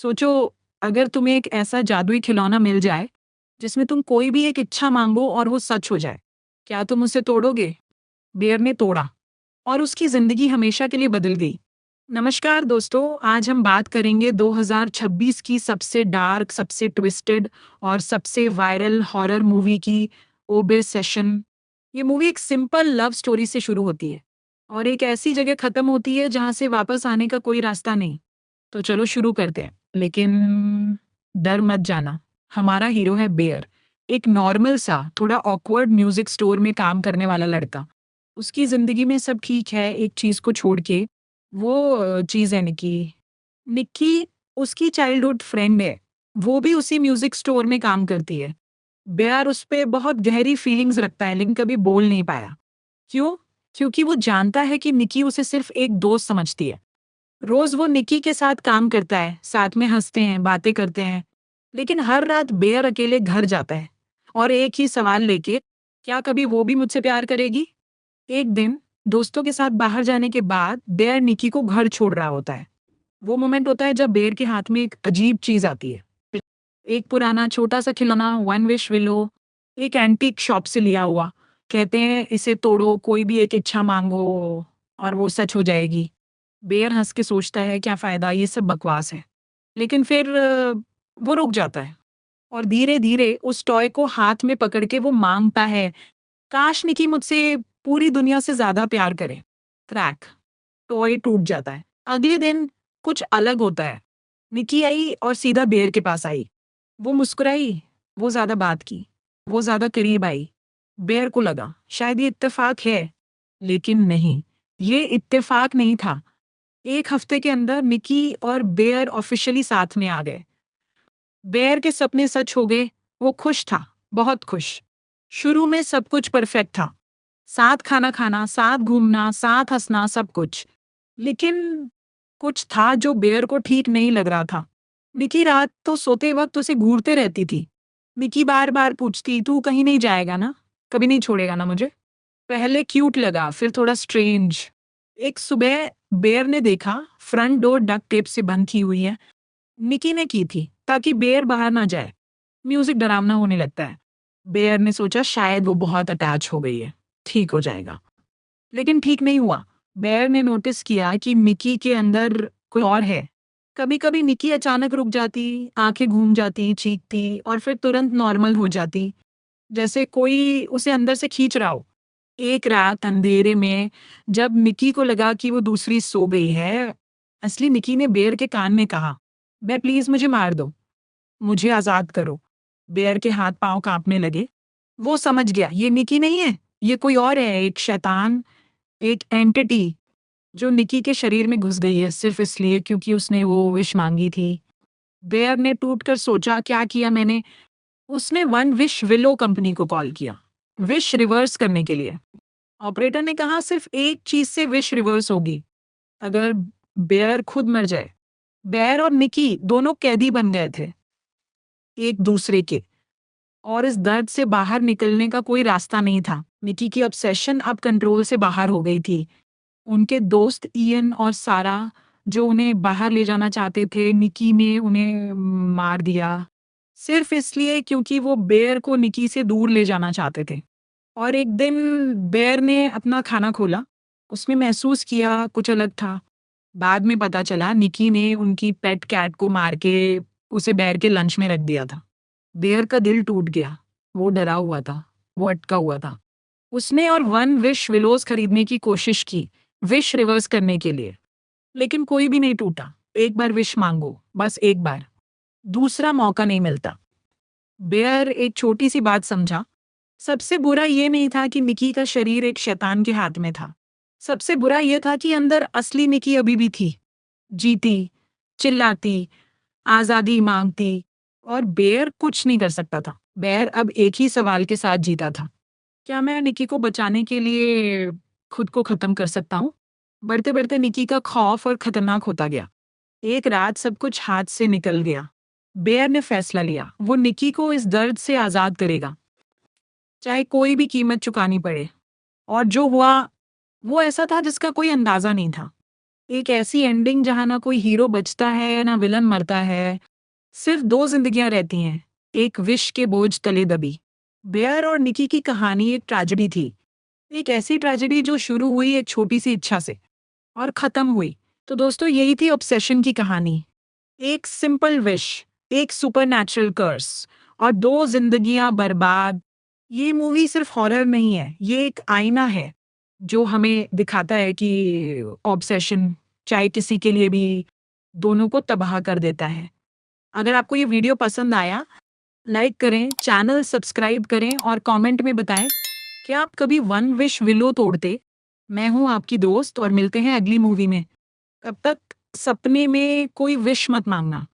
सोचो, अगर तुम्हें एक ऐसा जादुई खिलौना मिल जाए जिसमें तुम कोई भी एक इच्छा मांगो और वो सच हो जाए, क्या तुम उसे तोड़ोगे? बेयर ने तोड़ा और उसकी जिंदगी हमेशा के लिए बदल गई। नमस्कार दोस्तों, आज हम बात करेंगे 2026 की सबसे डार्क, सबसे ट्विस्टेड और सबसे वायरल हॉरर मूवी की, ओबे सेशन। ये मूवी एक सिंपल लव स्टोरी से शुरू होती है और एक ऐसी जगह खत्म होती है जहां से वापस आने का कोई रास्ता नहीं। तो चलो शुरू करते हैं। लेकिन डर मत जाना, हमारा हीरो है बेयर, एक नॉर्मल सा थोड़ा ऑकवर्ड म्यूजिक स्टोर में काम करने वाला लड़का। उसकी जिंदगी में सब ठीक है, एक चीज को छोड़ के। वो चीज है निकी। निक्की उसकी चाइल्डहुड फ्रेंड है। वो भी उसी म्यूजिक स्टोर में काम करती है। बेयर उस पे बहुत गहरी फीलिंग्स रखता है लेकिन कभी बोल नहीं पाया। क्यों? क्योंकि वो जानता है कि निक्की उसे सिर्फ एक दोस्त समझती है। रोज वो निकी के साथ काम करता है, साथ में हंसते हैं, बातें करते हैं। लेकिन हर रात बेयर अकेले घर जाता है और एक ही सवाल लेके, क्या कभी वो भी मुझसे प्यार करेगी? एक दिन दोस्तों के साथ बाहर जाने के बाद बेयर निकी को घर छोड़ रहा होता है। वो मोमेंट होता है जब बेयर के हाथ में एक अजीब चीज आती है। एक पुराना छोटा सा खिलौना, वन विश विलो, एक एंटीक शॉप से लिया हुआ। कहते हैं इसे तोड़ो, कोई भी एक इच्छा मांगो और वो सच हो जाएगी। बेयर हंस के सोचता है क्या फायदा, ये सब बकवास है। लेकिन फिर वो रुक जाता है और धीरे धीरे उस टॉय को हाथ में पकड़ के वो मांगता है, काश निकी मुझसे पूरी दुनिया से ज्यादा प्यार करे। क्रैक, टॉय टूट जाता है। अगले दिन कुछ अलग होता है। निकी आई और सीधा बेयर के पास आई। वो मुस्कुराई, वो ज्यादा बात की, वो ज्यादा करीब आई। बेयर को लगा शायद ये इत्तेफाक है, लेकिन नहीं, ये इत्तेफाक नहीं था। एक हफ्ते के अंदर निकी और बेयर ऑफिशियली साथ में आ गए। बेयर के सपने सच हो गए। वो खुश था, बहुत खुश। शुरू में सब कुछ परफेक्ट था, साथ खाना खाना, साथ घूमना, साथ हंसना, सब कुछ। लेकिन कुछ था जो बेयर को ठीक नहीं लग रहा था। निकी रात तो सोते वक्त उसे घूरते रहती थी। निकी बार बार पूछती, तू कहीं नहीं जाएगा ना, कभी नहीं छोड़ेगा ना मुझे? पहले क्यूट लगा, फिर थोड़ा स्ट्रेंज। एक सुबह बेयर ने देखा फ्रंट डोर डक टेप से बंद की हुई है। निकी ने की थी ताकि बेयर बाहर ना जाए। म्यूजिक डरावना होने लगता है। बेयर ने सोचा शायद वो बहुत अटैच हो गई है, ठीक हो जाएगा। लेकिन ठीक नहीं हुआ। बेयर ने नोटिस किया कि निकी के अंदर कोई और है। कभी कभी निकी अचानक रुक जाती, आंखें घूम जाती, चीखती और फिर तुरंत नॉर्मल हो जाती, जैसे कोई उसे अंदर से खींच रहा हो। एक रात अंधेरे में जब निकी को लगा कि वो दूसरी सो गई है, असली निकी ने बेयर के कान में कहा, "बे प्लीज मुझे मार दो, मुझे आजाद करो।" बेयर के हाथ पांव कांपने लगे। वो समझ गया ये निकी नहीं है, ये कोई और है, एक शैतान, एक एंटिटी जो निकी के शरीर में घुस गई है सिर्फ इसलिए क्योंकि उसने वो विश मांगी थी। बेयर ने टूटकर सोचा, क्या किया मैंने? उसने वन विश विलो कंपनी को कॉल किया, विश रिवर्स करने के लिए। ऑपरेटर ने कहा सिर्फ एक चीज से विश रिवर्स होगी, अगर बेयर खुद मर जाए। बेयर और निकी दोनों कैदी बन गए थे एक दूसरे के, और इस दर्द से बाहर निकलने का कोई रास्ता नहीं था। निकी की ऑब्सेशन अब कंट्रोल से बाहर हो गई थी। उनके दोस्त इयन और सारा जो उन्हें बाहर ले जाना चाहते थे, निकी ने उन्हें मार दिया सिर्फ इसलिए क्योंकि वो बेयर को निकी से दूर ले जाना चाहते थे। और एक दिन बेयर ने अपना खाना खोला, उसमें महसूस किया कुछ अलग था। बाद में पता चला निकी ने उनकी पेट कैट को मार के उसे बेयर के लंच में रख दिया था। बेयर का दिल टूट गया। वो डरा हुआ था, वो अटका हुआ था। उसने और वन विश विलोज खरीदने की कोशिश की, विश रिवर्स करने के लिए, लेकिन कोई भी नहीं टूटा। एक बार विश मांगो, बस एक बार, दूसरा मौका नहीं मिलता। बेयर एक छोटी सी बात समझा। सबसे बुरा ये नहीं था कि निकी का शरीर एक शैतान के हाथ में था। सबसे बुरा ये था कि अंदर असली निकी अभी भी थी, जीती, चिल्लाती, आजादी मांगती, और बेयर कुछ नहीं कर सकता था। बेयर अब एक ही सवाल के साथ जीता था, क्या मैं निकी को बचाने के लिए खुद को खत्म कर सकता हूँ? बढ़ते बढ़ते निकी का खौफ और खतरनाक होता गया। एक रात सब कुछ हाथ से निकल गया। बेयर ने फैसला लिया, वो निकी को इस दर्द से आजाद करेगा, चाहे कोई भी कीमत चुकानी पड़े। और जो हुआ वो ऐसा था जिसका कोई अंदाजा नहीं था। एक ऐसी एंडिंग जहाँ ना कोई हीरो बचता है ना विलन मरता है, सिर्फ 2 जिंदगियां रहती हैं, एक विश के बोझ तले दबी। बेयर और निकी की कहानी एक ट्रेजेडी थी। एक ऐसी ट्रेजेडी जो शुरू हुई एक छोटी सी इच्छा से और खत्म हुई। तो दोस्तों यही थी ऑब्सेशन की कहानी। एक सिंपल विश, एक सुपरनैचुरल कर्स और 2 जिंदगियां बर्बाद। ये मूवी सिर्फ हॉरर नहीं है, ये एक आईना है जो हमें दिखाता है कि ऑब्सेशन चाहे किसी के लिए भी दोनों को तबाह कर देता है। अगर आपको ये वीडियो पसंद आया, लाइक करें, चैनल सब्सक्राइब करें और कमेंट में बताएं कि आप कभी वन विश विलो तोड़ते। मैं हूं आपकी दोस्त और मिलते हैं अगली मूवी में। तब तक सपने में कोई विश मत मांगना।